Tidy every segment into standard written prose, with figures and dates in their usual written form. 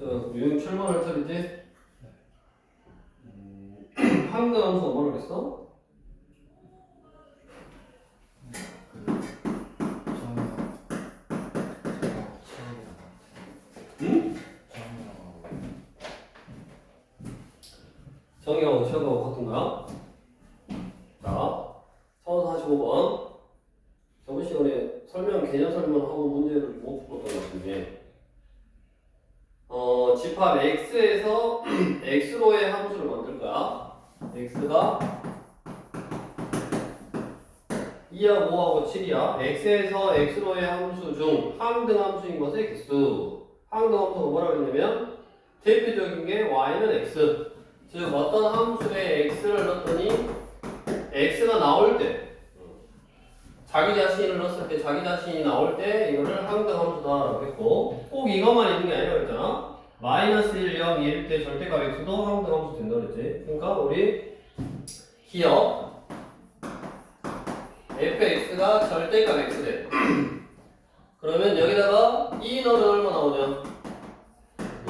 유형 7번을 처리지? 한글 함수가 뭐라고 그랬어? 응? 정의하고 시험하고 같은 거야? 자, 1045번. 저번 시간에 개념 설명하고 문제를 못 풀었던 것 같은데, 집합 x에서 x로의 함수를 만들 거야. x가 2하고 5하고 7이야. x에서 x로의 함수 중 항등 함수인 것의 개수. 항등 함수가 뭐라고 했냐면, 대표적인 게 y는 x. 즉, 어떤 함수에 x를 넣었더니 x가 나올 때, 자기 자신을 넣었을 때 자기 자신이 나올 때 이거를 항등 함수다라고 했고, 꼭 이것만 있는 게 아니라고 했잖아. 마이너스 1, 0, 1일 때 절대값 x도 항등 함수 된다고 했지. 그러니까 우리 기억 fx가 절대값 x래. 그러면 여기다가 2 넣으면 얼마 나오냐?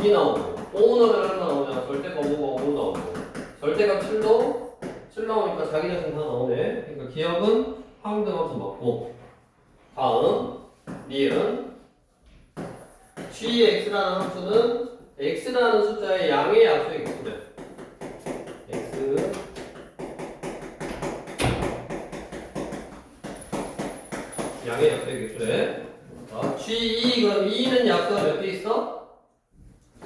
2 나오고, 5 넣으면 얼마 나오냐? 절대값 5가 5 나오고, 절대값 7도 7 나오니까 자기 자신 다 나오네. 그러니까 기억은 항등 함수 맞고, 다음 리을은 gx라는 함수는 x라는 숫자의 양의 약수의 개수래. x 양의 약수의 개수래. g2 그럼 2는 약수가 몇 개 있어?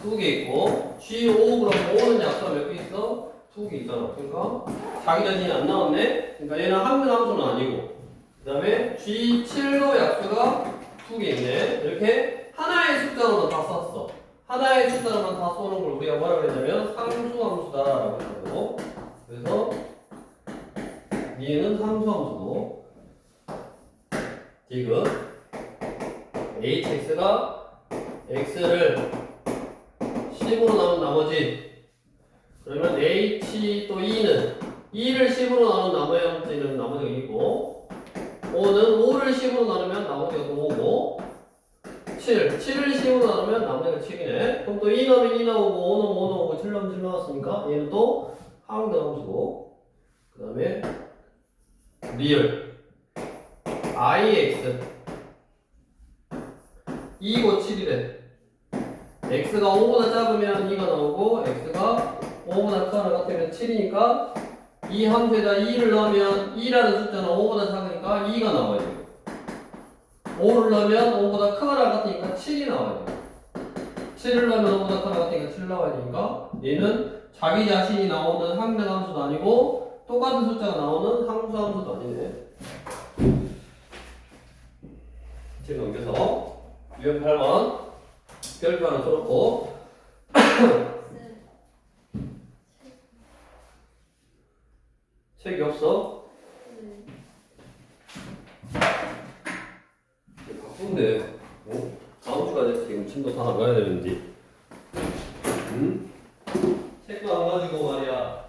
2개 있고, g5 그럼 5는 약수가 몇 개 있어? 2개 있잖아. 그러니까 자기 자신이 안 나왔네. 그러니까 얘는 항등 함수는 아니고, 그 다음에 G7도 약수가 2개 있네. 이렇게 하나의 숫자로만 다 썼어. 하나의 숫자로만 다 쏘는 걸 우리가 뭐라고 했냐면 상수함수다라고 했고, 그래서 얘는 상수함수고, 지금 hx가 x를 10으로 나눈 나머지, 그러면 h 또 2는 2를 10으로 나눈 나머지는 나머지가 2고, 5는 5를 10으로 나누면 나머지가 또 5고, 7을 10으로 나누면 나머지가 7이네. 그럼 또 2 넣으면 2 나오고, 5 넣으면 5 나오고, 7 넣으면 7 나왔으니까 얘는 또 항등 함수고, 그 다음에 리을 ix 2고 7이래. x가 5보다 작으면 2가 나오고, x가 5보다 크거나 같으면 7이니까 이 함수에다 2를 넣으면 2라는 숫자는 5보다 작으니까 2가 나와야 돼요. 5를 넣으면 5보다 크거나 같으니까 7이 나와야 돼요. 7을 넣으면 5보다 크거나 같으니까 7 나와야 되니까 얘는 자기 자신이 나오는 항등 함수도 아니고 똑같은 숫자가 나오는 상수 함수도 아니네. 지금 넘겨서 유형 8번 별표 하나 써놓고 책이 없어? 바쁜데 다음 주까지 지금 침도 다 나가야 되는데 응? 책도 안 가지고 말이야.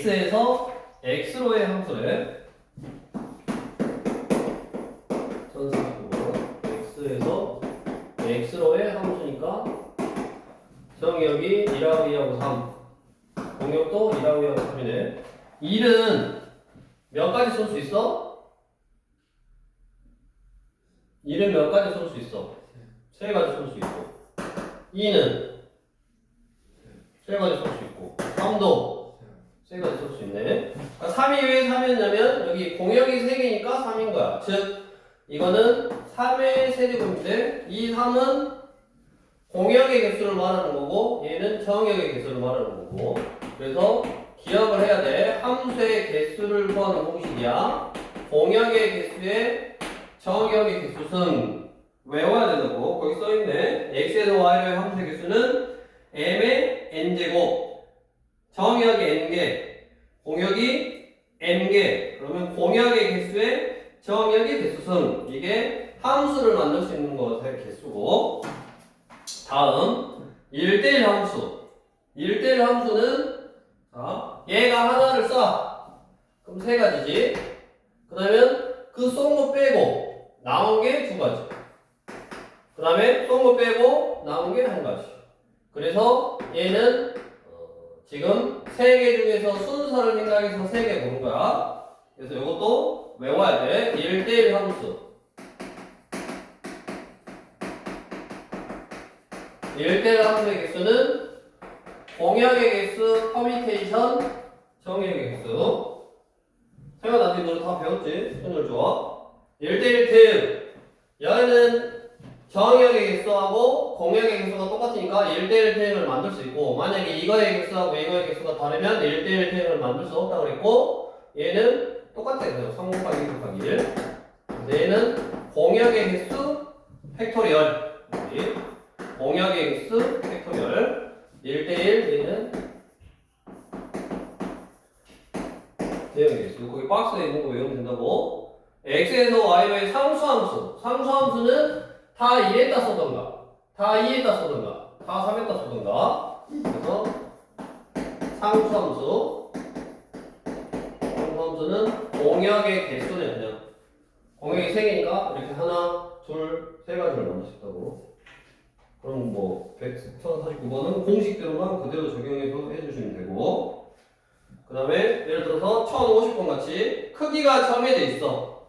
x에서 x로의 함수래. 1049번 x에서 x로의 함수니까 정역이 1하고 2하고 3 공역도 1하고 2하고 3이네. 1은 몇 가지 쓸 수 있어? 1은 몇 가지 쓸 수 있어? 3가지 쓸 수 있고 2는 3가지 쓸 수 있고 3도 3가지 쓸 수 있네. 그러니까 3이 왜 3이었냐면 여기 공역이 3개니까 3인 거야. 즉 이거는 3의 세제곱인데 이 3은 공역의 개수를 말하는 거고 얘는 정역의 개수를 말하는 거고 그래서 기억을 해야 돼. 함수의 개수를 구하는 공식이야. 공역의 개수에 정역의 개수승 외워야 된다고 거기 써있네. x에서 y로의 함수의 개수는 m의 n제곱 정역이 n개 공역이 n개 그러면 공역의 개수에 정역의 개수승 이게 함수를 만들 수 있는 것의 개수고 다음 1대1 함수 1대1 함수는 자, 얘가 하나를 써 그럼 3가지지 그러면 그 쏜 거 빼고 나온 게 2가지 그 다음에 쏜 거 빼고 나온 게 1가지 그래서 얘는 지금 3개 중에서 순서를 생각해서 3개 보는 거야 그래서 이것도 외워야 돼 1대1 함수 1대1 함수의 개수는 공역의 개수, 퍼뮤테이션, 정역의 개수 생각 나중에 너는 다 배웠지? 오늘 좋아 1대1 대응 여기는 정역의 개수하고 공역의 개수가 똑같으니까 1대1 대응을 만들 수 있고 만약에 이거의 개수하고 이거의 개수가 다르면 1대1 대응을 만들 수 없다고 그랬고 얘는 똑같아요 3 곱하기 1 곱하기 1 얘는 공역의 개수 팩토리얼 공역의 개수 팩토리얼 1대1 얘는 대응의 개수 거기 박스에 있는 거 외우면 된다고 x에서 y로의 상수함수 상수함수는 다 1에다 써던가 다 2에다 써던가 다 3에다 써던가 그래서 상수함수는 공역의 개수네 그냥 공역이 3개니까 이렇게 하나 둘 세 가지를 만들 수 있다고 그럼 뭐 1049번은 공식대로만 그대로 적용해서 해주시면 되고 그 다음에 예를 들어서 1050번 같이 크기가 정해져 있어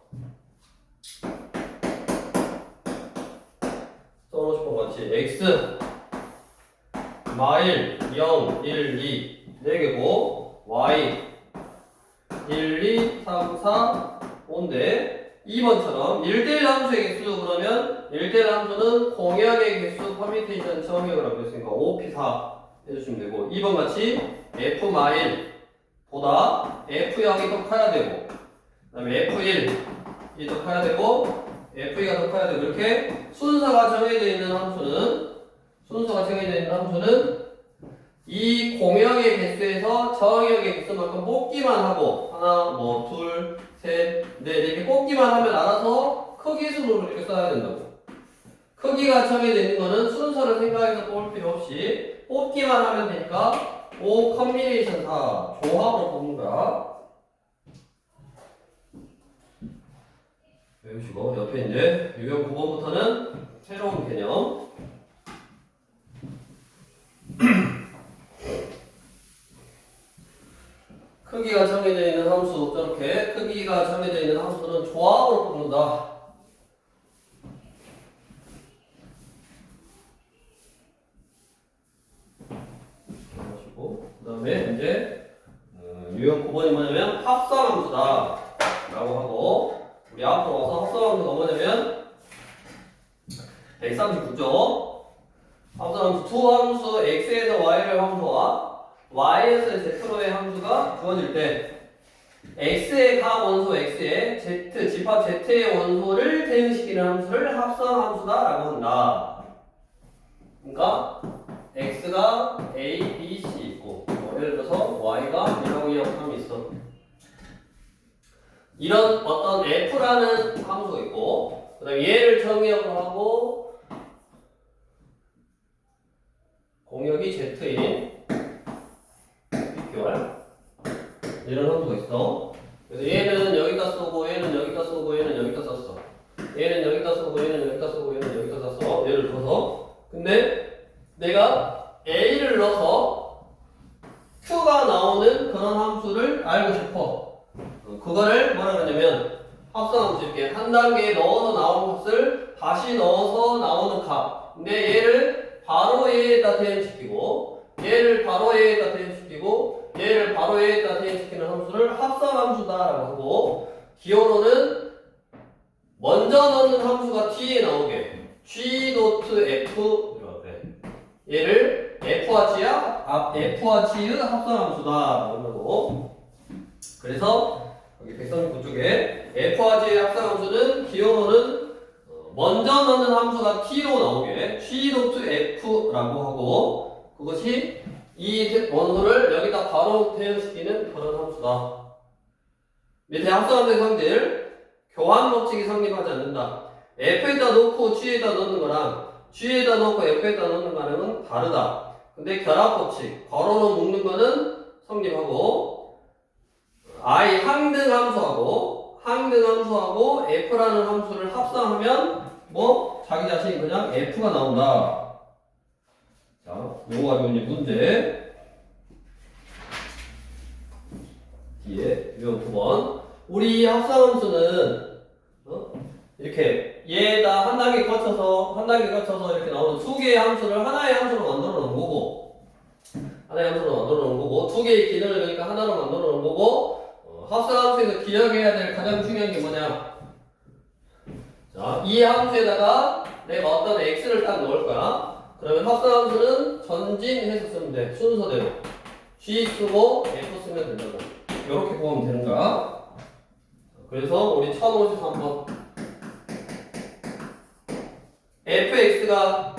1050번 같이 x 마일 0, 1, 2 4개고 y 1, 2, 3, 4 5인데 2번처럼 1대1 함수의 개수 그러면 1대1 함수는 공역의 개수 퍼뮤테이션 정역이라고 했으니까 5p4 해주시면 되고 2번 같이 f 마일 보다 f0이 더 커야 되고 그 다음에 f1이 더 커야 되고 f2가 더 커야 되고 이렇게 순서가 정해져 있는 함수는 이 공역의 개수에서 정역의 개수만큼 뽑기만 하고 하나, 뭐 둘, 셋, 넷 이렇게 뽑기만 하면 알아서 크기 순으로 이렇게 써야 된다고. 크기가 정해져 있는 거는 순서를 생각해서 뽑을 필요 없이 뽑기만 하면 되니까 5 컨비네이션 4 조합으로 뽑는 거야. 외우시고 옆에 이제 유형 9번부터는 새로운 개념. 크기가 정해져 있는 함수 저렇게 크기가 정해져 있는 함수는 조합으로 뽑는다. 그 다음에 이제 유형 9번이 뭐냐면 합성함수다 라고 하고 우리 앞으로 와서 합성함수가 뭐냐면 139조 합성함수 두 함수 x에서 y를 함수와 y에서 z로의 함수가 주어질 때 x의 각 원소 x에 z 집합 z의 원소를 대응시키는 함수를 합성함수다 라고 한다. 그러니까 x가 a, b, c 있고 예를 들어서 y가 1하고 2하고 3이 있어. 이런 어떤 f라는 함수가 있고 그 다음에 얘를 정의역으로 하고 공역이 z인 PQR 이런 함수가 있어. 그래서 얘는 여기다 쓰고 얘는 여기다 쓰고 얘는 여기다 썼어. 얘는 여기다 쓰고 얘는 여기다 쓰고 얘는 여기다 썼어. 예를 들어서. 근데 내가 a를 넣어서 q가 나오는 그런 함수를 알고 싶어. 그거를 뭐라 그러냐면 합성함수 이렇게 한 단계 넣어서 나오는 것을 다시 넣어서 나오는 값. 근데 얘를 바로 얘에다 대응시키고 얘를 바로 얘에다 대응시키고 얘를 바로 얘에다 대응시키는 함수를 합성함수다라고 하고 기호로는 먼저 넣는 함수가 t에 나오게 g.f 이렇게 얘를 f와 g의 합성함수다라고 하고 그래서 여기 139쪽에 f와 g의 합성함수는 기호로는 먼저 넣는 함수가 t로 나오게 g.f라고 하고 그것이 이 원소를 여기다 바로 대응시키는 그런 함수다. 밑에 합성함수의 성질 교환 법칙이 성립하지 않는다. f에다 놓고 g에다 넣는 거랑 g에다 놓고 f에다 넣는 거랑은 다르다. 근데 결합 법칙 괄호로 묶는 거는 성립하고 i 항등 함수하고 f라는 함수를 합성하면 뭐 자기 자신이 그냥 f가 나온다. 자, 요거 가지고 이제 문제 뒤에 요 9번 우리 이 합성함수는 이렇게 얘에다 한 단계 거쳐서 이렇게 나오는 두 개의 함수를 하나의 함수로 만들어 놓은 거고 두 개의 기능을 그러니까 하나로 만들어 놓은 거고 합성함수에서 기억해야 될 가장 중요한 게 뭐냐? 자, 이 함수에다가 내가 어떤 x를 딱 넣을 거야. 그러면 합성함수는 전진해서 쓰면 돼. 순서대로. g 쓰고 f 쓰면 된다고. 이렇게 보면 되는 거야. 그래서 우리 1053번 fx가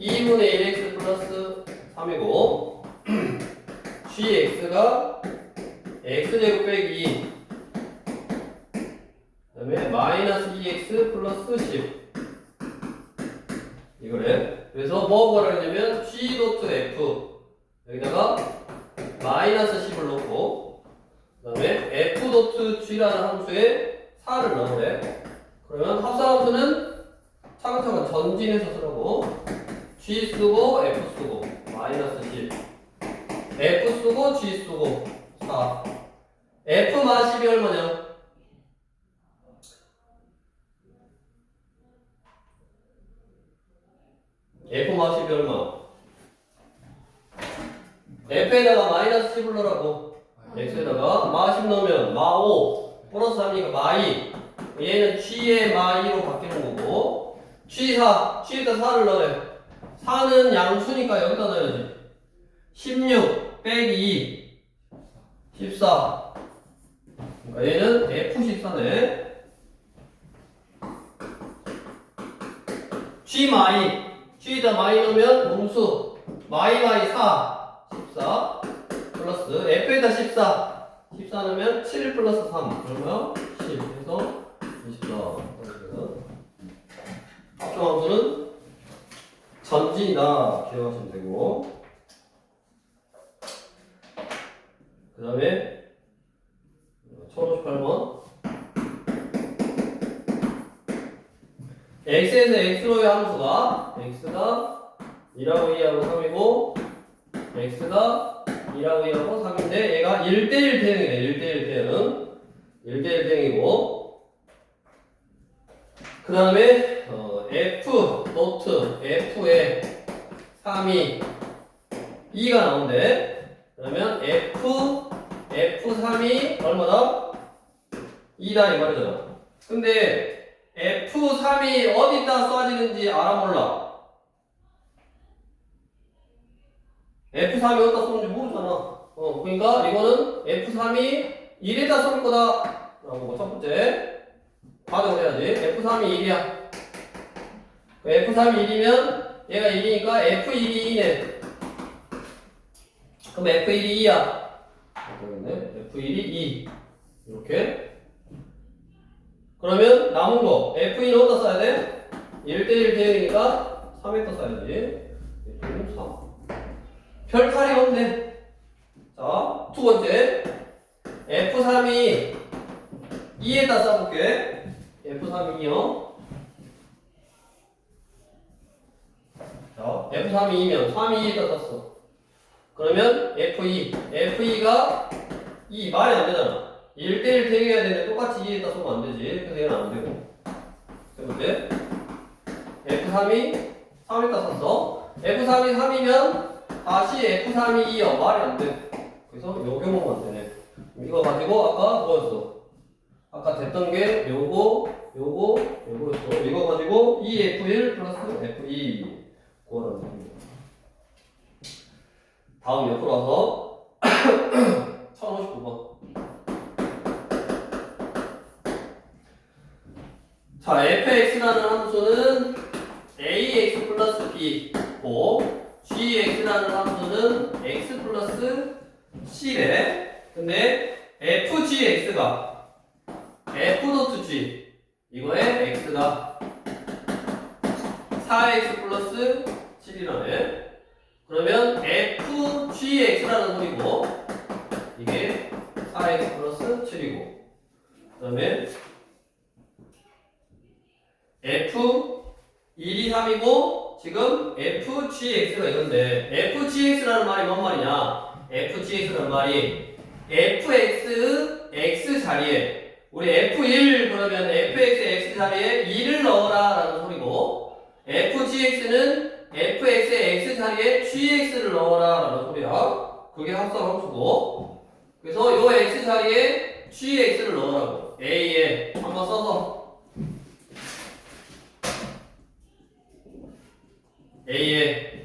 2분의 1x 플러스 3이고 gx가 x제곱 빼기 2 그 다음에 마이너스 2x 플러스 10 이거래. 그래서 뭐가 하냐면 g.f 여기다가 마이너스 10을 넣고 그 다음에 f.g라는 함수에 4를 넣으래. 그러면 합성함수는 차근차근 전진해서 쓰라고 g 쓰고 f 쓰고 마이너스 10 f 쓰고 g 쓰고 4 f 마 10이 얼마냐? f 마 10이 얼마? f에다가 마이너스 10을 넣으라고 x에다가 마 10 넣으면 마 5 플러스 3이니까 마 2 얘는 g의 마 2로 바뀌는 거고 g4 g에다 4를 넣으래 4는 양수니까 여기다 넣어야지 16 빼기 2 14 그러니까 얘는 f14네 g 마이 g에다 마이 넣으면 음수 마이 4 14 플러스 f에다 14 넣으면 7 플러스 3 그러면 10 해서 24 합성함수는 전진이다 기억하시면 되고 그 다음에 1058번 x에서 x로의 함수가 x가 2하고 2하고 3이고 x가 2하고 2하고 3인데 얘가 1대1 대응이네 1대1 대응이고 그 다음에 f 노트 f에 3이 2가 나온대 그러면 f3이 얼마다? 2다 이 말이잖아 근데 f3이 어디다 쏴지는지 알아 몰라? f3이 어디다 쏘는지 모르잖아 그러니까 이거는 f3이 1에다 쏠 거다 라고 첫 번째 가정을 해야지 f3이 1이야 f3이 1이면 얘가 1이니까 f1이 2네 그럼 f1이 2야 모르겠네. F1이 2 이렇게 그러면 남은 거 F2는 어디다 써야 돼? 1대1 대응이니까 3에다 써야지 F2는 3 별 탈이 없네 자, 두 번째. F3이 2에다 써볼게. F3이 2요. 자, F3이 2면 3이 2에다 썼어. 그러면 F2가 2 말이 안 되잖아. 1대1 대응해야 되는데 똑같이 2에다 쓰면 안 되지. 그래서 얘는 안 되고. 세 번째. F3이 3에다 썼어. F3이 3이면 다시 F3이 2요. 말이 안 돼. 그래서 요 경우만 되네. 이거 가지고 아까 뭐였어? 아까 됐던 게 요거였어. 이거 가지고 EF1 플러스 F2 구하라는 겁니다. 다음 옆으로 와서 1059번. 자, fx라는 함수는 ax 플러스 b고 gx라는 함수는 x 플러스 c래. 근데 fgx가 f.g 이거에 x가 4x 플러스 7이라네. 그러면 fgx라는 소리고 이게 4x 플러스 7이고 그 다음에 f 1, 2, 3이고 지금 fgx가 이건데 fgx라는 말이 뭔 말이냐. fgx라는 말이 fx x 자리에 우리 f1 그러면 fx x 자리에 2를 넣어라 라는 소리고 fgx는 fx x 자리에 gx를 넣어라 라는 소리야. 그게 합성 함수고 그래서 요 x 자리에 gx를 넣으라고. a에 한번 써서 a에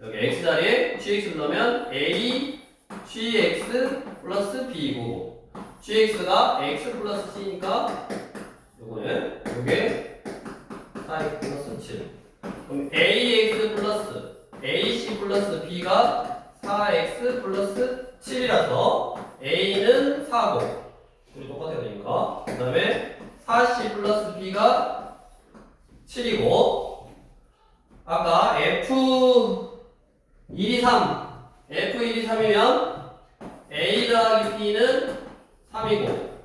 여기 x 자리에 gx를 넣으면 a gx 플러스 b고 gx가 x 플러스 c니까 요거는 요게 4x 플러스 7. 그럼 ax 플러스 ac 플러스 b가 4x 플러스 7이라서 a는 4고 둘이 똑같아야 되니까 그 다음에 4c 플러스 b가 7이고 아까 F1, 2, 3 F1, 2, 3이면 A 더하기 B는 3이고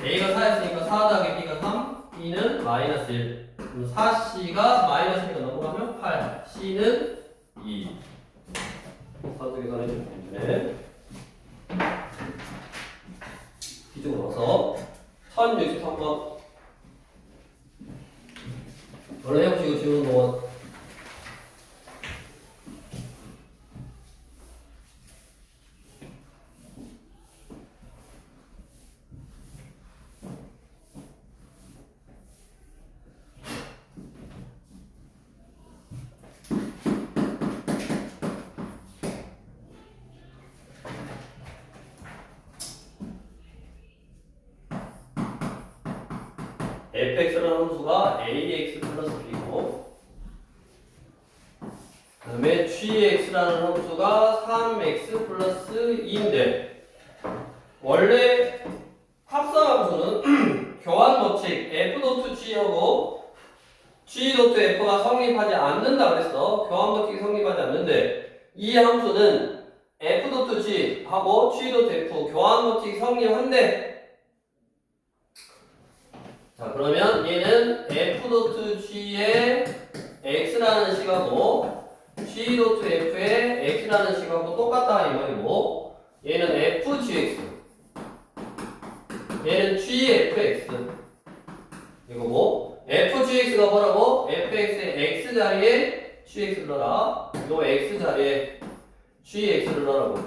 A가 4였으니까 4 더하기 B가 3 B는 마이너스 1 그럼 4C가 마이너스 1가 넘어가면 8 C는 2 선택 계산해 주시면 되네. 뒤쪽으로 와서 1063번 원래 해보시고 지우는 동안 fx라는 함수가 ax 플러스 b고 그 다음에 gx라는 함수가 3x 플러스 2인데 원래 합성함수는 교환 법칙 f.g하고 g.f가 성립하지 않는다 그랬어. 교환 법칙이 성립하지 않는데 이 함수는 f.g하고 g.f 교환 법칙이 성립한대. 자 그러면 얘는 f.g의 x라는 식하고 g.f의 x라는 식하고 똑같다 이 말이고 얘는 fgx 얘는 gfx 이거고 fgx가 뭐라고? fx의 x 자리에 gx를 넣어라. 요 x 자리에 gx를 넣으라고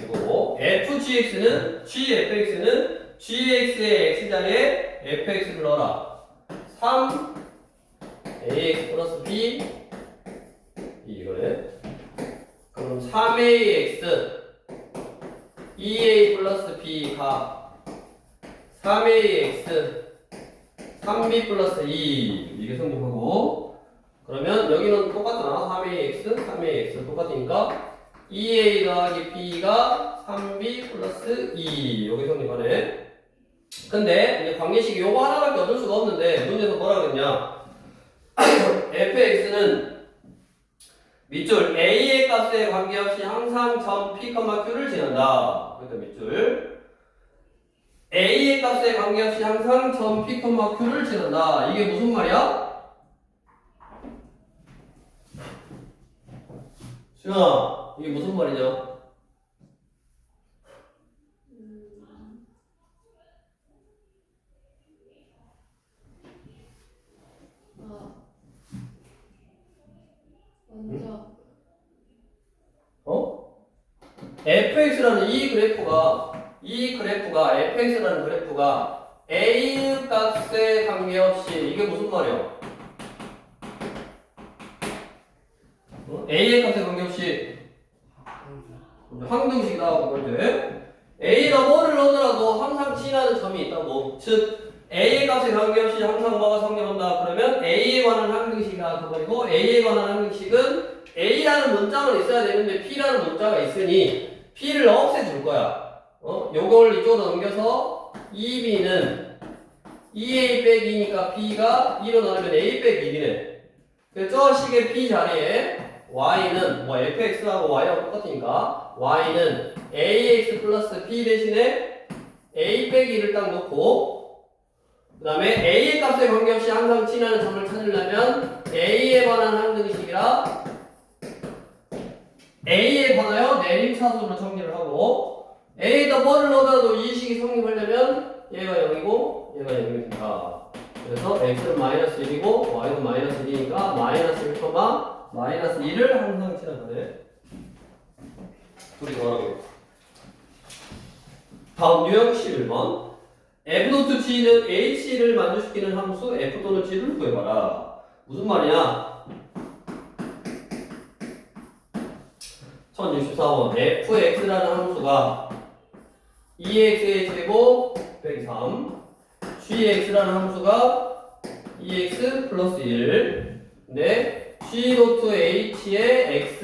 이거고 fgx는 gfx는 gx의 x자리에 fx를 넣어라. 3ax 플러스 b 이거네. 그럼 3ax 2a 플러스 b가 3ax 3b 플러스 2 이게 성립하고 그러면 여기는 똑같잖아. 3ax 똑같으니까 2a 더하기 b가 3b 플러스 2 여기 성립하네. 근데 이제 관계식이 요거 하나밖에 얻을 수가 없는데 문제에서 뭐라 그랬냐 fx는 밑줄 A의 값에 관계없이 항상 점 P, Q를 지난다. 그러니까 밑줄 A의 값에 관계없이 항상 점 P, Q를 지난다. 이게 무슨 말이야? 수연아, 이게 무슨 말이냐? 먼저 fx라는 이 그래프가 fx라는 그래프가 a의 값에 관계없이 이게 무슨 말이야? a의 값에 관계없이 항등식 나오고 그런데 a가 뭐를 넣더라도 항상 지나는 점이 있다고. 즉 a의 값에 관계없이 항상 뭐가 성립한다 그러면 a에 관한 항등식이 나와버리고 a에 관한 항등식은 a라는 문자만 있어야 되는데 p라는 문자가 있으니 p를 없애줄 거야. 요걸 이쪽으로 넘겨서 2b는 2a 빼기 2니까 p가 2로 나누면 a 빼기 1이네. 그래서 저 식의 p 자리에 y는 뭐 fx하고 y하고 똑같으니까 y는 ax 플러스 p 대신에 a 빼기 1을 딱 놓고 그 다음에 a의 값에 관계없이 항상 지나는 점을 찾으려면 a에 관한 항등식이라 a에 관하여 내림차수로 정리를 하고 a에다 뭐를 넣어도 이 식이 성립하려면 얘가 0이고 얘가 0이 된다. 그래서 x는 마이너스 1이고 y는 마이너스 1이니까 마이너스 1, 마이너스 1을 항상 지나가네. 둘이 뭐라고? 다음 유형 11번 f.g는 h를 만족시키는 함수 f 또는 g를 구해봐라. 무슨 말이냐? 1064번 fx라는 함수가 2x의 제곱 빼기 3 gx라는 함수가 2x 플러스 1 네 g.h의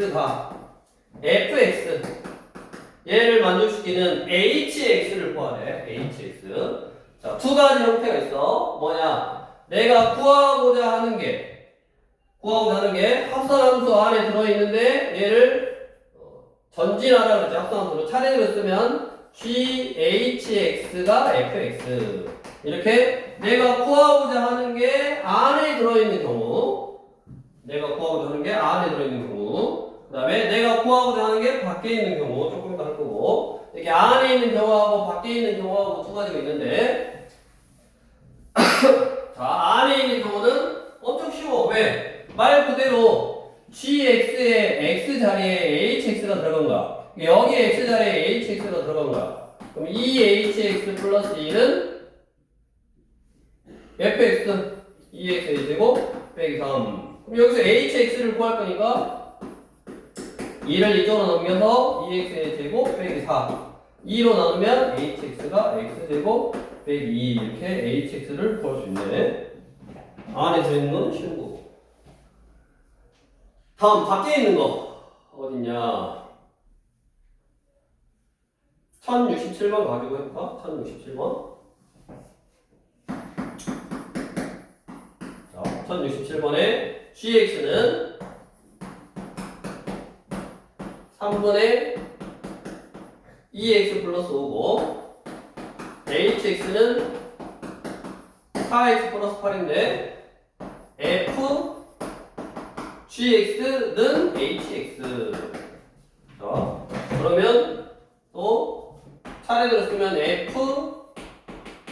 x가 fx 얘를 만족시키는 hx를 구하래. hx 자, 두 가지 형태가 있어. 뭐냐? 내가 구하고자 하는 게 합산함수 안에 들어있는데 얘를 전진하라 그랬지. 합산함수로 차례대로 쓰면 GHX가 FX 이렇게 내가 구하고자 하는 게 안에 들어있는 경우 그 다음에 내가 구하고자 하는 게 밖에 있는 경우 조금 이따 할 거고 이렇게 안에 있는 경우하고 밖에 있는 경우하고 두 가지가 있는데 자, 안에 있는 경우는 엄청 쉬워. 왜? 말 그대로 GX의 X 자리에 HX가 들어간 거야. 여기 X 자리에 HX가 들어간 거야. 그럼 이 HX 플러스 2는 FX 2X의 제곱 빼기 3. 그럼 여기서 HX를 구할 거니까 2를 이쪽으로 넘겨서 2X의 제곱 빼기 4. 2로 나누면 HX가 X제곱 빼기 2 이렇게 HX를 구할 수 있네. 안에 들어있는 건 쉬운 거고. 다음 밖에 있는 거 어딨냐? 1067번 가지고 해볼까? 1067번. 자, 1067번에 GX는 3분의 2x 플러스 5고 hx는 4x 플러스 8인데 f gx는 hx. 자, 그러면 또 차례대로 쓰면 f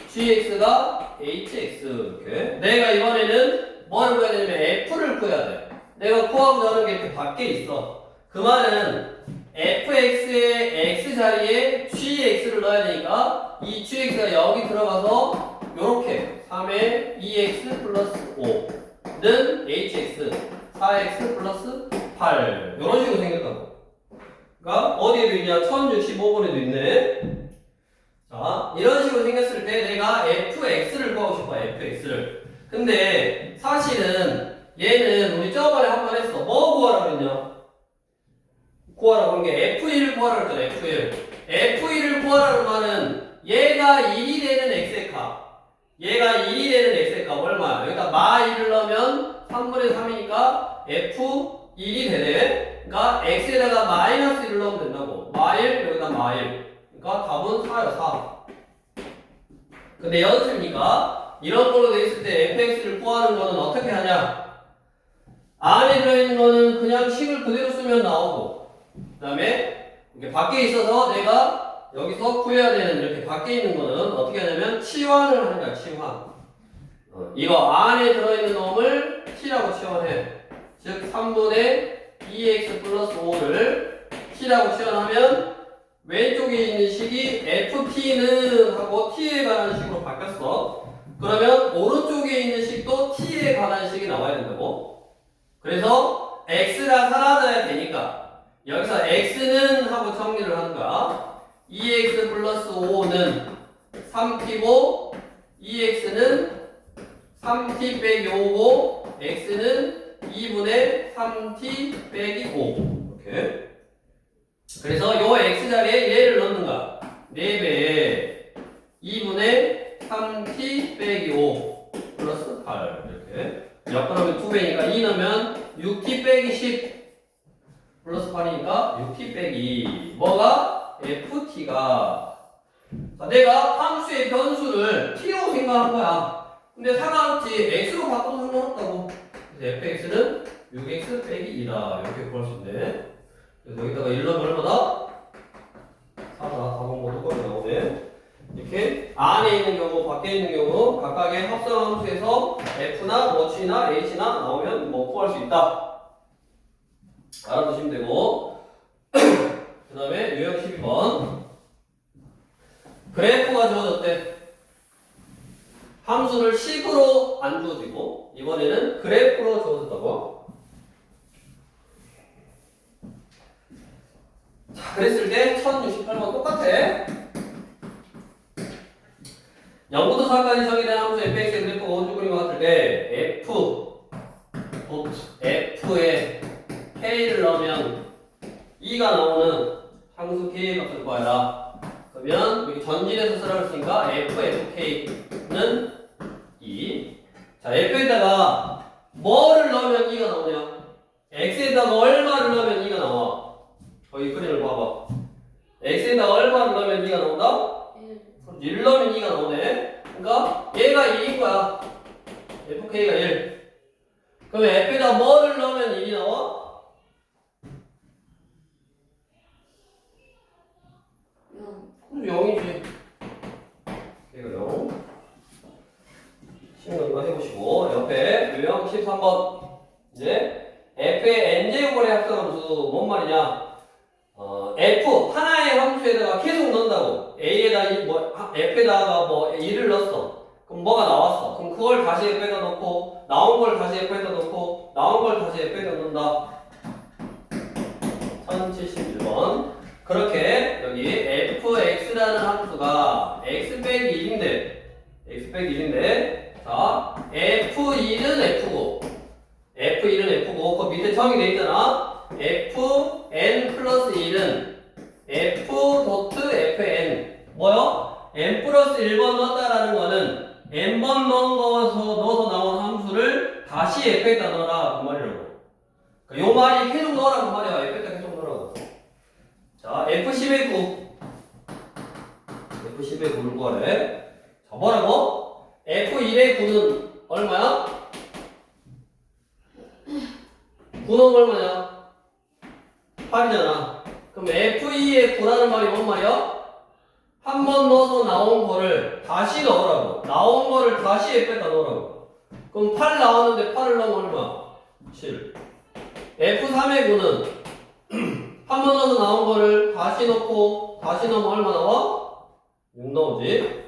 gx가 hx 이렇게. 내가 이번에는 뭐를 구해야 되냐면 f를 구해야 돼. 내가 구하고자 하는 게 이렇게 밖에 있어. 그 말은 fx의 x 자리에 gx를 넣어야 되니까 이 gx가 여기 들어가서 요렇게 3의 2x 플러스 5는 hx 4x 플러스 8 요런 식으로 생겼다고. 그러니까 어디에도 있냐? 1065번에도 있네. 자, 이런 식으로 생겼을 때 내가 fx를 구하고 싶어. fx를. 근데 사실은 얘는 우리 저번에 한 번 했어. 뭐 구하라고 했냐? 구하라고 한 게 F1을 구하라고 했잖아. F1을 구하라는 말은 얘가 1이 되는 x의 값. 얘가 1이 되는 x의 값 얼마야? 여기다 마 1을 넣으면 3분의 3이니까 F1이 되네. 그러니까 x에다가 마이너스 1을 넣으면 된다고. 마일 여기다 마일. 그러니까 답은 4요 4. 근데 연습이니까 이런 걸로 돼 있을 때 fx를 구하는 거는 어떻게 하냐? 안에 들어있는 거는 그냥 식을 그대로 쓰면 나오고, 그 다음에 이게 밖에 있어서 내가 여기서 구해야 되는 이렇게 밖에 있는 거는 어떻게 하냐면 치환을 하는 거야. 치환. 이거 안에 들어있는 놈을 t라고 치환해. 즉 3분의 2x 플러스 5를 t라고 치환하면 왼쪽에 있는 식이 ft는 하고 t에 관한 식으로 바뀌었어. 그러면 오른쪽에 있는 식도 t에 관한 식이 나와야 된다고. 그래서 x가 사라져야 되니까 여기서 x는 하고 정리를 하는 거야. 2x 플러스 5는 3t고 2x는 3t 빼기 5고 x는 2분의 3t 빼기 5. 이렇게. 그래서 요 x 자리에 얘를 넣는가? 4배에 2분의 3t 빼기 5 플러스 8 이렇게. 역그러면 2배니까 2 넣으면 6t 빼기 10 플러스 8이니까 6t 빼기 뭐가? ft가. 자, 내가 함수의 변수를 t로 생각한 거야. 근데 상관없지. x로 바꿔도 상관없다고. 그래서 fx는 6x 빼기 2다. 이렇게 구할 수 있네. 그래서 여기다가 1 넣으면 얼마다? 4다. 4번 똑같이 나오네. 이렇게 안에 있는 경우, 밖에 있는 경우 각각의 합성 함수에서 f나 뭐 g나 h나 나오면 뭐 구할 수 있다. 알아두시면 되고. 그 다음에 유형 12번. 그래프가 주어졌대. 함수를 식으로 안 주어지고 이번에는 그래프로 주어졌다고. 자, 그랬을 때 1068번 똑같아. 0부터 4까지 정의된 함수 fx의 그래프가 오른쪽 그림과 같을 때 f에 k를 넣으면 2가 나오는 상수 k의 값을 구하라. 그러면 여기 전진해서 쓰라고 했으니까 fk는 2. 자, f에다가 뭐를 넣으면 2가 나오냐? x에다가 얼마를 넣으면 2가 나와? 여기 그림을 봐봐. x에다가 얼마를 넣으면 2가 나온다? 1 넣으면 2가 나오네. 그러니까 얘가 2인 거야. fk가 1. 그러면 f에다 뭐를 넣으면 1이 나와? 그럼 0이지. 얘가 0. 신경과 해보시고 옆에 유형 13번. 이제 f의 n제곱의 합성함수 뭔 말이냐? f 하나의 함수에다가 계속 넣는다고. a에다 f에다가 뭐 1을 넣었어. 그럼 뭐가 나왔어? 그럼 그걸 다시 f에다 넣고 나온 걸 다시 f에다 넣고 나온 걸 다시 f에다 넣는다. 1071번. 그렇게 여기 fx라는 함수가 x 빼기 1인데 자 f2는 f고 f1은 f고 그 밑에 정의되어 있잖아. fn 플러스 1은 f 도트 fn 뭐요? n 플러스 1번 넣었다라는 거는 n번 넣어서 나온 함수를 다시 f에다 넣어라 그 말이라고. 요 말이 계속 넣으라고 그 말이야. f에다 계속 넣으라고. 자 f10의 9 f10의 9를 구하래. 자 뭐라고? f1의 9는 얼마야? 9는 얼마냐? 8이잖아. 그럼 f2의 9라는 말이 뭔 말이야? 한 번 넣어서 나온 거를 다시 넣으라고. 나온 거를 다시 f에다 넣으라고. 그럼 8 나왔는데 8을 넣으면 얼마? 7. f3의 9는 한 번 넣어서 나온 거를 다시 넣고 다시 넣으면 얼마 나와? 6 나오지.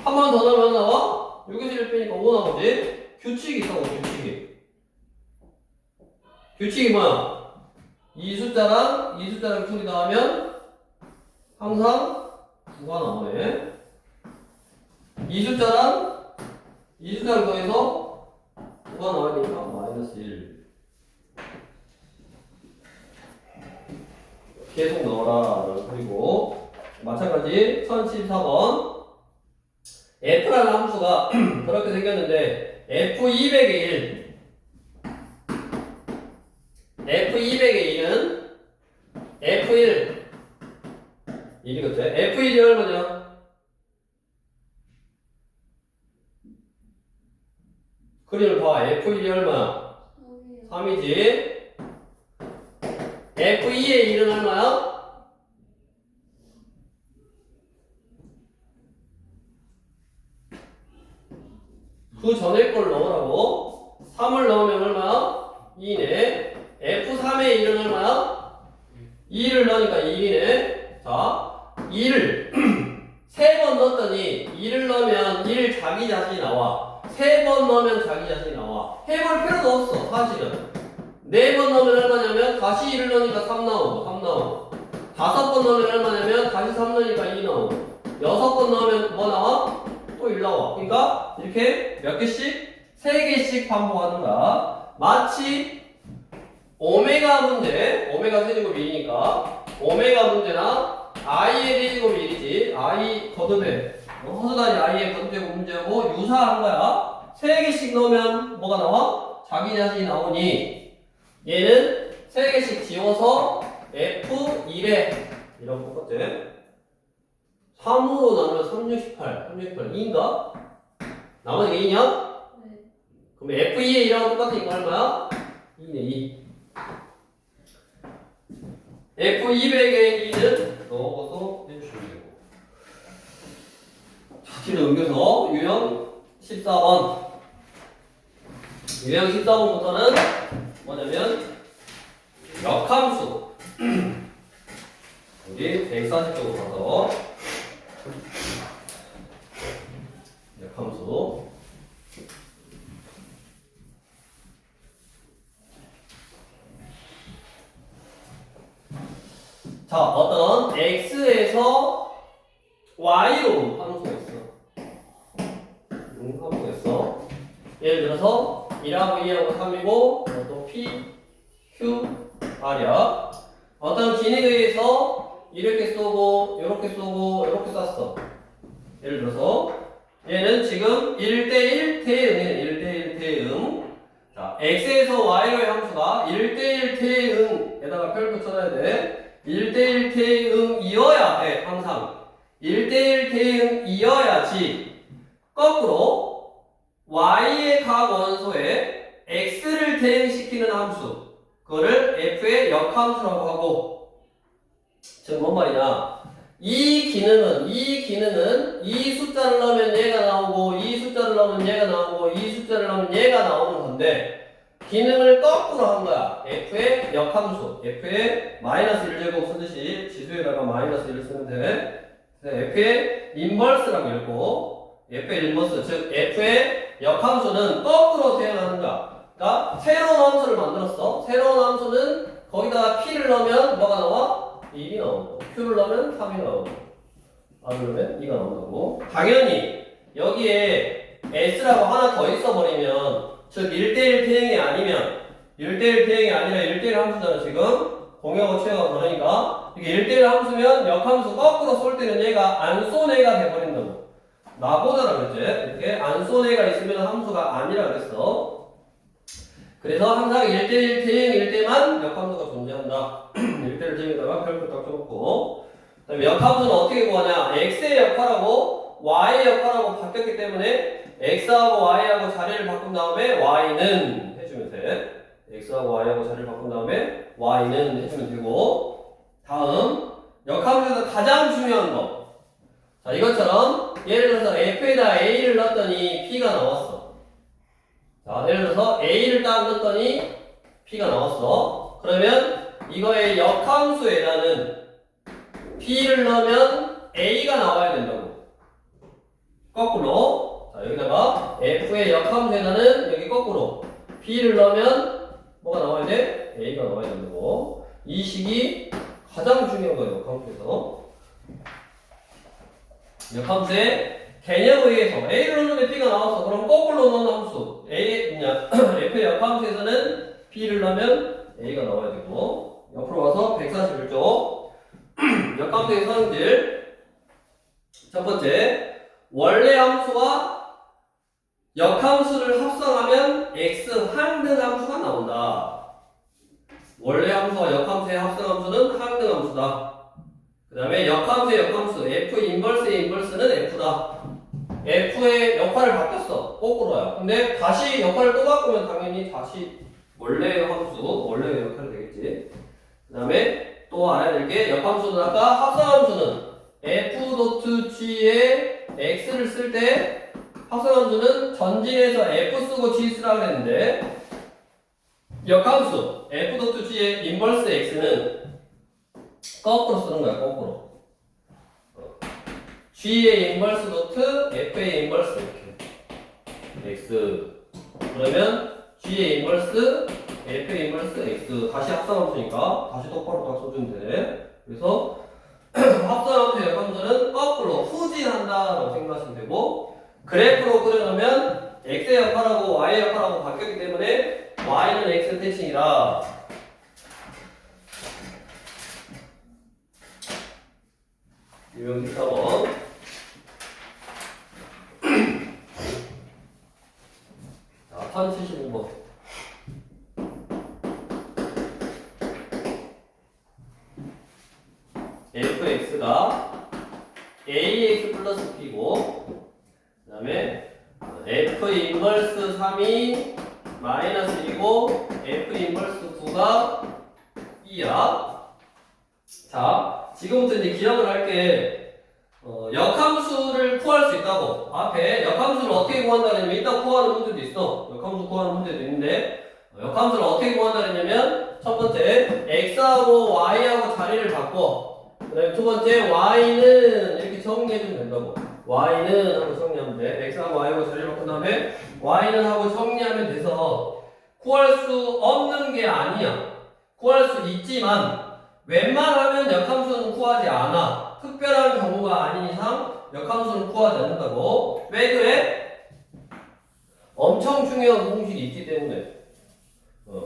한 번 더 넣으면 나와? 6에서 1 빼니까 5 나오지. 규칙이 있어. 규칙이 뭐야? 이 숫자랑 둘이 나오면 항상 9가 나오네. 이 숫자랑 더해서 9가 나오니까 마이너스 1. 계속 넣어라. 그리고 마찬가지 1074번. f라는 함수가 그렇게 생겼는데 f200의 1 F200의 2는 F1 1이겠죠? F1이 얼마냐? 그림을 봐. F1이 얼마야? 3이지. F2의 1은 얼마야? 그 전에 걸 넣으라고. 3을 넣으면 얼마야? 2네. F3의 1은 얼마야? 2를 넣으니까 1이네. 자, 2를 3번 넣었더니 2를 넣으면 1 자기 자신이 나와. 3번 넣으면 자기 자신이 나와. 해볼 필요도 없어, 사실은. 4번 넣으면 얼마냐면 다시 1을 넣으니까 3 나오고, 3 나오고. 5번 넣으면 얼마냐면 다시 3 넣으니까 2 나오고. 6번 넣으면 뭐 나와? 또 1 나와. 그러니까 이렇게 몇 개씩? 3개씩 반복하는 거야. 마치 오메가 문제, 오메가 세제곱 1이니까 오메가 문제나 i의 세제곱 1이지. i 거듭에 허수단위 i의 거듭제곱 문제하고 유사한 거야. 3개씩 넣으면 뭐가 나와? 자기 자신이 나오니 얘는 3개씩 지워서 F1에 이런 똑같지? 3으로 나누면 368, 368 2인가? 나머지가 2냐? 네. 그럼 F2에 2랑 똑같으니까 얼마야? 2네 2. F200의 2는 넣어서 해주시면 되고. 자, 뒤로 옮겨서 유형 14번. 유형 14번부터는 뭐냐면 역함수. 우리 140쪽으로 가서 역함수. 자, 어떤 x에서 y로 함수가 있어. 함수가 있어. 예를 들어서 1하고 2하고 3이고 또 p, q, r이야. 어떤 기능에 의해서 이렇게 쏘고 이렇게 쏘고 이렇게 쐈어. 예를 들어서 얘는 지금 1대1 대응이네. 1대1 대응. 자, x에서 y로의 함수가 1대1 대응에다가 별 붙여놔야 돼. 1대1 대응이어야 돼. 항상 1대1 대응이어야지. 거꾸로 y의 각 원소에 x를 대응시키는 함수, 그거를 f의 역함수라고 하고. 즉 뭔 말이냐, 이 기능은 이 숫자를 넣으면 얘가 나오고 이 숫자를 넣으면 얘가 나오고 이 숫자를 넣으면 얘가 나오는 건데 기능을 거꾸로 한 거야. f의 역함수, f의 마이너스 1제곱 쓰듯이 지수에다가 마이너스 1을 쓰면 돼. f의 인버스라고 읽고, f의 인버스, 즉 f의 역함수는 거꾸로 대응하는 거야. 그러니까 새로운 함수를 만들었어. 새로운 함수는 거기다가 p를 넣으면 뭐가 나와? 1이 나오고, q를 넣으면 3이 나오고, r을 넣으면 2가 나온다고. 당연히 여기에 s라고 하나 더 있어버리면, 즉 1대1 대응이 아니면 1대1 대응이 아니라 1대1 함수잖아. 지금 공역하고 취하고 그러니까 이게 1대1 함수면 역함수 거꾸로 쏠 때는 얘가 안 쏜 애가 돼버린다고. 나보다라 그랬지. 이렇게 안 쏜 애가 있으면 함수가 아니라 그랬어. 그래서 항상 1대1 대응일 때만 역함수가 존재한다. 1대1 대응에다가 별표 딱 쳐놓고, 그다음에 역함수는 어떻게 구하냐, x의 역할하고 y의 역할하고 바뀌었기 때문에 x하고 y하고 자리를 바꾼 다음에 y는 해주면 돼. x하고 y하고 자리를 바꾼 다음에 y는 해주면 되고. 다음 역함수에서 가장 중요한 거. 자, 이것처럼 예를 들어서 f에다 a를 넣었더니 p가 나왔어. 자, 예를 들어서 a를 딱 넣었더니 p가 나왔어. 그러면 이거의 역함수에다는 p를 넣으면 a가 나와야 된다고. 거꾸로. 자, 여기다가 f의 역함수에다는 여기 거꾸로 p를 넣으면 뭐가 나와야 돼? a가 나와야 된다고. 이 식이 가장 중요한 거예요. 역함수에서. 역함수의 개념에 의해서 a를 넣는데 p가 나왔어. 그럼 거꾸로 넣는 함수 f의 역함수에서는 p를 넣으면 a가 나와야 되고. 옆으로 와서 141쪽 역함수의 성질. 첫 번째, 원래 함수와 역함수를 합성하면 x 항등 함수가 나온다. 함수와 역함수의 합성함수는 항등함수다. 그 다음에 역함수의 역함수 F 인버스의 인버스는 F다. F의 역할을 바뀌었어. 거꾸로야. 근데 다시 역할을 또 바꾸면 당연히 다시 원래의 함수, 원래의 역할이 되겠지. 그 다음에 또 알아야 될 게 역함수는 아까 합성함수는 F.G에 X를 쓸 때 합성함수는 전진해서 F 쓰고 G 쓰라 그랬는데 역함수 F.G의 인버스 X는 거꾸로 쓰는 거야. 거꾸로. G의 인버스 도트 F의 인버스 이렇게 X 그러면 G의 인버스 F의 인버스 X 다시 합성함수니까 다시 똑바로 딱 써주면 돼. 그래서 합성함수 역함수는 거꾸로 후진한다라고 생각하시면 되고 그래프로 그려놓으면 X의 역할하고 Y의 역할하고 바뀌었기 때문에 Y는 X 대칭이라 유형 14번 자, 1075번 fx가 ax 플러스 b고 그 다음에 f 인버스 3이 마이너스 1이고 f 인버스 9가 2야. 자, 지금부터 이제 기억을 할게. 역함수를 구할 수 있다고. 앞에 역함수를 어떻게 구한다냐면 일단 구하는 문제도 있어. 역함수 구하는 문제도 있는데 역함수를 어떻게 구한다냐면 첫 번째 x하고 y하고 자리를 바꿔. 그 다음에 두 번째 y는 이렇게 정리해주면 된다고. y는 하고 정리하면 돼. x하고 y하고 자리를 바꾼 다음에 y는 하고 정리하면 돼서 구할 수 없는 게 아니야. 구할 수 있지만 웬만하면 역함수는 구하지 않아. 특별한 경우가 아닌 이상 역함수는 구하지 않는다고. 왜 그래? 엄청 중요한 공식이 있기 때문에.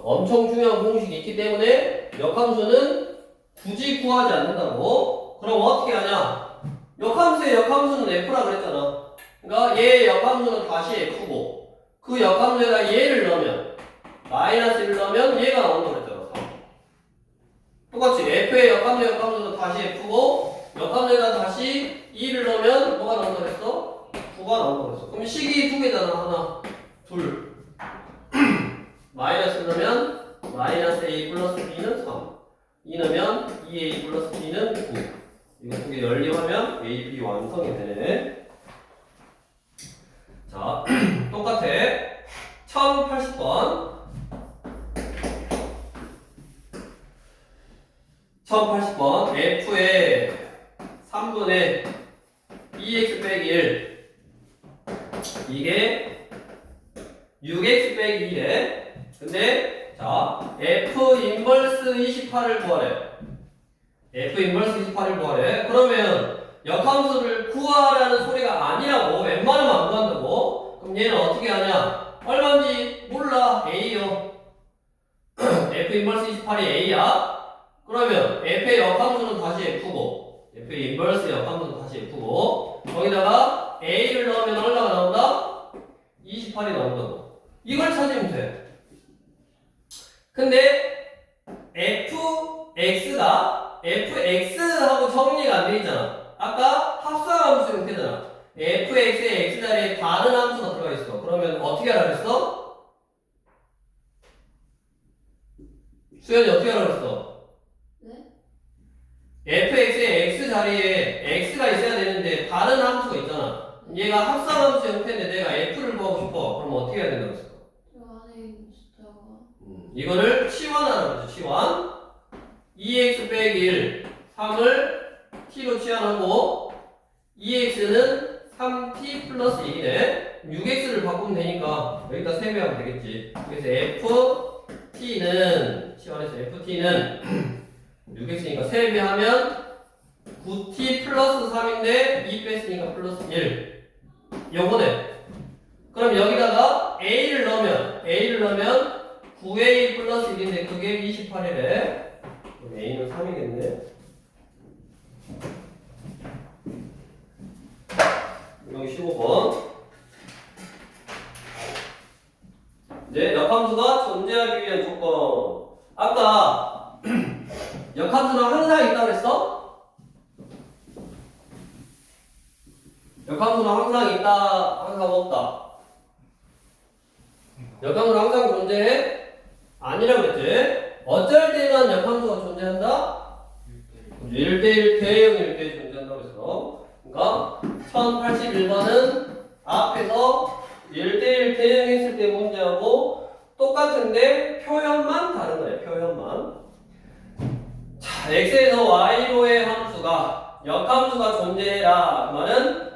엄청 중요한 공식이 있기 때문에 역함수는 굳이 구하지 않는다고. 그럼 어떻게 하냐? 역함수의 역함수는 F라 그랬잖아. 그러니까 얘의 역함수는 다시 F고 그 역함수에다 얘를 넣으면 마이너스 1을 넣으면 얘가 나온다고 그랬잖아. 똑같이 F의 역함수는 다시 F고 역함수에다 다시 2를 넣으면 뭐가 나온다고 그랬어? 9가 나온다고 그랬어. 그럼 식이 두 개잖아. 하나, 둘. 마이너스 넣으면 마이너스 A 플러스 B는 3. 2 넣으면 2A 플러스 B는 9. 이거 두 개 연립하면 A, B 완성이 되네. 자, 똑같아. 1080번. 1080번 F의 3분의 2x 빼기 1 이게 6x 빼기 1에 근데 자 F 인버스 28을 구하래. F 인버스 28을 구하래. 그러면 역함수를 구하라는 소리가 아니라고. 웬만하면 안 구한다고. 그럼 얘는 어떻게 하냐? 얼마인지 몰라. A요. F 인버스 28이 A야. 그러면 F의 역함수는 다시 F고 F의 인버스 역함수는 다시 F고 거기다가 A를 넣으면 얼마가 나온다? 28이 나온다고. 이걸 찾으면 돼. 근데 fx가 fx하고 정리가 안 돼 있잖아. 아까 합성함수 형태잖아. fx의 x 자리에 다른 함수가 들어가 있어. 그러면 어떻게 하라 그랬어? 수연이 어떻게 하라 그랬어? fx의 x 자리에 x가 있어야 되는데 다른 함수가 있잖아. 얘가 합성함수 형태인데 내가 f를 구하고 싶어. 그럼 어떻게 해야 된다고 했어? 이거를 치환하라고 그러죠. 치환. 2x 빼기 1 3을 t로 치환하고 2x는 3t 플러스 1이네. 6x를 바꾸면 되니까 여기다 세배하면 되겠지. 그래서 ft는 치환해서 ft는 6x니까 세배하면 9t 플러스 3인데 2 뺐으니까 플러스 1 요거네. 그럼 여기다가 a를 넣으면 9a 플러스 1인데 그게 28이래. 그럼 a는 3이겠네. 여기 15번. 이제 역함수가 존재하기 위한 조건. 아까 역함수는 항상 있다고 그랬어? 역함수는 항상 있다, 항상 없다. 역함수는 항상 존재해? 아니라고 그랬지? 어쩔 때만 역함수가 존재한다? 1대1 대응일 때 존재한다고 했어. 그러니까 1081번은 앞에서 1대1 대응했을 때 문제하고 똑같은데 표현만 다른 거예요. 표현만. 자, x에서 y로의 함수가 역함수가 존재해라. 그 말은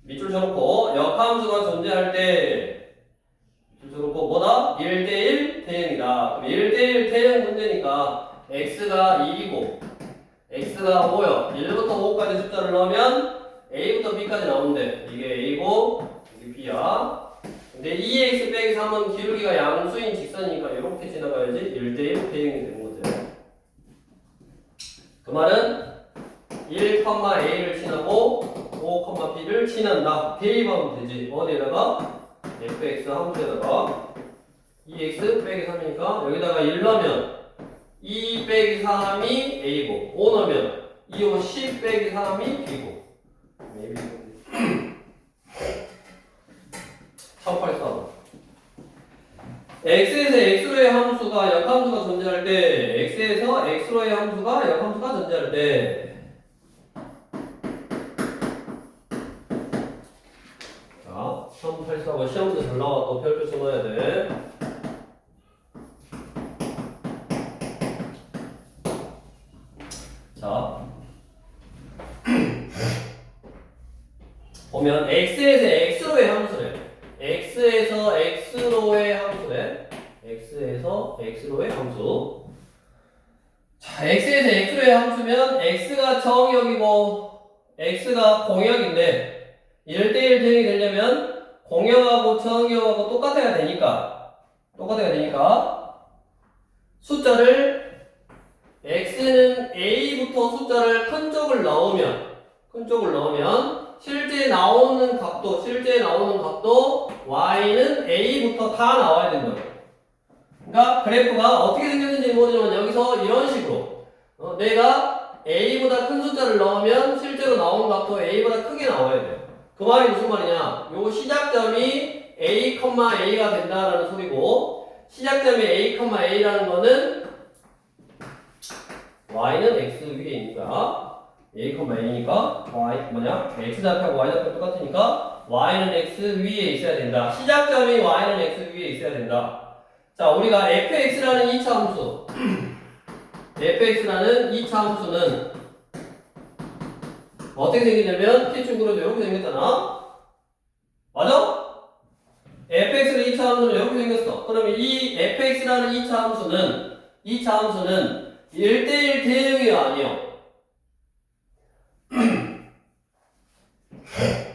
밑줄 쳐놓고 역함수가 존재할 때 밑줄 쳐놓고 뭐다? 1대1 대응이다. 그럼 1대1 대응 문제니까 x가 2이고 x가 5요. 1부터 5까지 숫자를 넣으면 a부터 b까지 나오는데 이게 a고 이게 b야. 근데 2x 빼기 3은 기울기가 양수인 직선이니까 이렇게 지나가야지 1대1 대응이 되는 거죠. 그 말은 1,a를 지나고 5,b를 지난다. 대입하면 되지. 어디에다가? fx 함수에다가 2x 빼기 3이니까 여기다가 1 넣으면 2 빼기 3이 a고 5 넣으면 2, 5, 10 빼기 3이 b고 1834. x에서 x로의 함수가 역함수가 존재할 때 x에서 x로의 함수가 역함수가 존재할 때 자, 1834 시험도 잘 나와. 또 별표 써놔야 돼. 자 보면 x에서 x로의 함수래. x에서 x로의 함수래. x에서 x로의 함수. 자, x에서 x로의 함수면 x가 정역이고 x가 공역인데 1대1 대응이 되려면 공역하고 정역하고 똑같아야 되니까 숫자를 x는 a부터 숫자를 큰 쪽을 넣으면 실제 나오는 값도 y는 a부터 다 나와야 된다. 그러니까 그래프가 어떻게 생겼는지 모르지만 여기서 이런 식으로 내가 a보다 큰 숫자를 넣으면 실제로 나오는 값도 a보다 크게 나와야 돼. 그 말이 무슨 말이냐? 요 시작점이 a, a가 된다라는 소리고 시작점이 a, a라는 거는 y는 x 위에 있으니까 a, a니까 y 뭐냐? x좌표하고 y좌표 똑같으니까 y는 x 위에 있어야 된다. 시작점이 y는 x 위에 있어야 된다. 자, 우리가 fx라는 2차 함수 fx라는 2차 함수는 어떻게 생기냐면 T축으로 이렇게 생겼잖아. 맞아? fx는 2차 함수는 이렇게 생겼어. 그러면 이 fx라는 2차 함수는 1대1 대응이요, 아니요?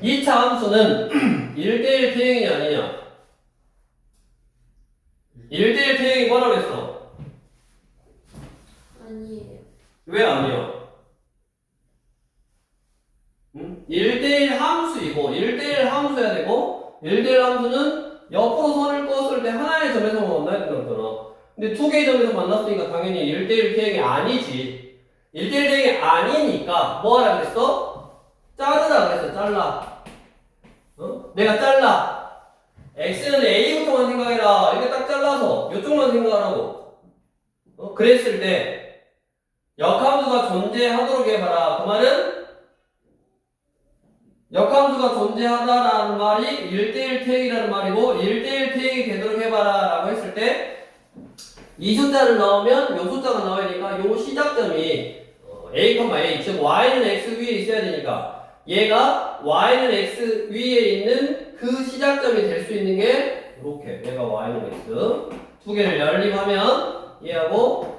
2차 함수는 1대1 대응이 아니냐? 1대1 대응이 뭐라고 했어? 아니에요. 왜 아니요? 1대1 함수이고 1대1 함수여야 되고 1대1 함수는 옆으로 선을 그었을 때 하나의 점에서만 만나야 된다고 했잖아. 근데 두 개의 점에서 만났으니까 당연히 1대1 대응이 아니지. 1대1 대응이 아니니까 뭐 하라 그랬어? 자르라 그랬어. 잘라. 내가 잘라. x는 a부터만 생각해라. 이렇게 딱 잘라서 이쪽만 생각하라고. 그랬을 때 역함수가 존재하도록 해봐라. 그 말은 역함수가 존재하다라는 말이 1대1 대응이라는 말이고 1대1 대응이 되도록 해봐라 라고 했을 때 이 숫자를 넣으면 이 숫자가 나오니까 이 시작점이 a, a 즉 y는 x 위에 있어야 되니까 얘가 y는 x 위에 있는 그 시작점이 될 수 있는 게 이렇게 얘가 y는 x 두 개를 연립하면 얘하고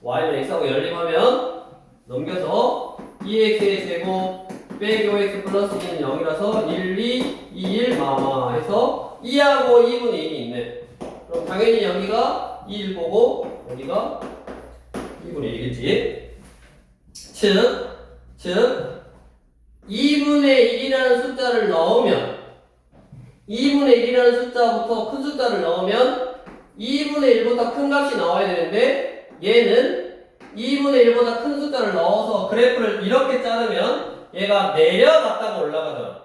y는 x하고 연립하면 넘겨서 2x의 제곱 빼기 5x 플러스 2는 0이라서 1, 2, 2, 1 마마 해서 2하고 2분의 1이 있네. 그럼 당연히 여기가 1 보고 여기가 2분의 1이겠지. 즉 2분의 1이라는 숫자를 넣으면 2분의 1이라는 숫자부터 큰 숫자를 넣으면 2분의 1보다 큰 값이 나와야 되는데 얘는 2분의 1보다 큰 숫자를 넣어서 그래프를 이렇게 자르면 얘가 내려갔다가 올라가잖아.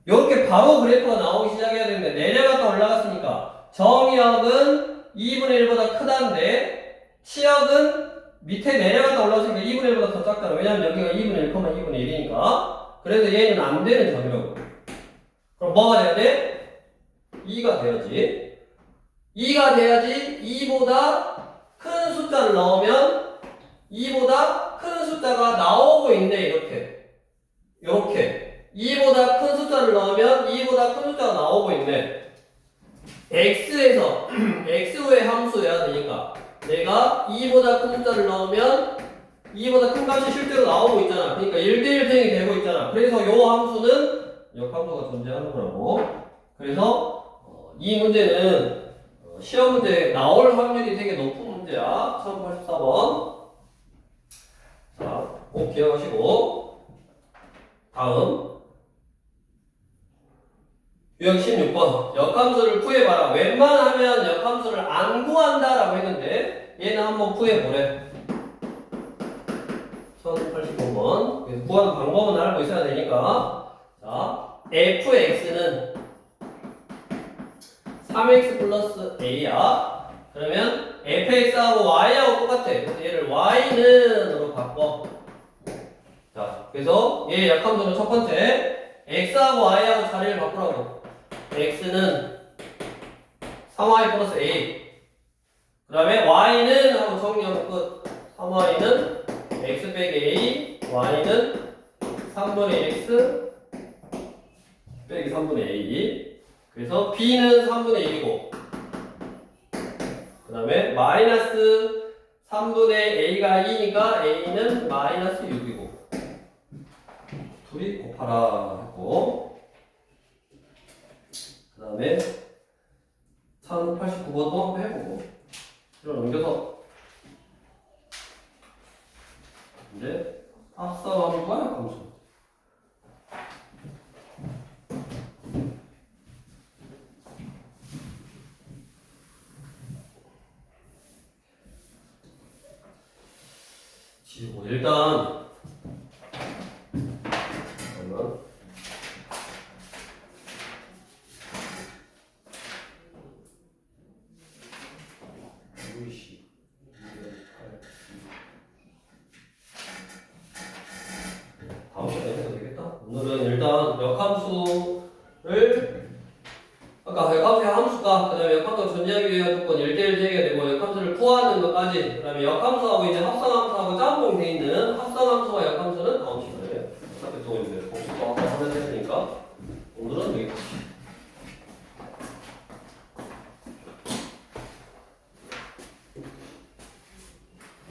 이렇게 바로 그래프가 나오기 시작해야 되는데 내려갔다 올라갔으니까 정역은 2분의 1보다 크다는데 치역은 밑에 내려갔다 올라갔으니까 2분의 1보다 더 작잖아. 왜냐면 여기가 2분의 1, 2분의 1이니까. 그래서 얘는 안 되는 점이라고. 그럼 뭐가 돼야 돼? 2가 돼야지. 2가 돼야지 2보다 큰 숫자를 넣으면 2보다 큰 숫자가 나오고 있네. 이렇게 2보다 큰 숫자를 넣으면 2보다 큰 숫자가 나오고 있네. x에서 x의 함수여야 되니까 내가 2보다 큰 숫자를 넣으면 2보다 큰 값이 실제로 나오고 있잖아. 그러니까 1대1 대응이 되고 있잖아. 그래서 요 함수는 역함수가 존재하는 거라고. 그래서 이 문제는 시험 문제에 나올 확률이 되게 높은 문제야. 1084번. 자, 꼭 기억하시고. 다음. 유형 16번. 역함수를 구해봐라. 웬만하면 역함수를 안 구한다라고 했는데, 얘는 한번 구해보래. 1085번. 그래서 구하는 방법은 알고 있어야 되니까. 자, fx는 3x 플러스 a야. 그러면 fx하고 y하고 똑같아. 그래서 얘를 y는으로 바꿔. 자, 그래서 얘 약함수는 첫 번째 x하고 y하고 자리를 바꾸라고. x는 3y 플러스 a. 그 다음에 y는 하고 정리하고 끝. 3y는 x 빼기 a, y는 3분의 x 빼기 3분의 a. 그래서 b는 3분의 1이고 그 다음에 마이너스 3분의 a가 2니까 a는 마이너스 6이고 둘이 곱하라 했고 그 다음에 1089번도 한번 해보고 이걸 넘겨서 이제 합성하는 거야 함수. 지우고 일단 잠깐만. 다음 시간에 해도 되겠다. 오늘은 일단 역함수를 아까 역함수의 함수가 그 다음에 역함수가 존재하기 위한 조건 1대1 제기가 되고 역함수를 구하는 것까지 그 다음에 역함수하고 이제 합성함수하고 짬뽕이 돼 있는 합성함수와 역함수는 다음 시간에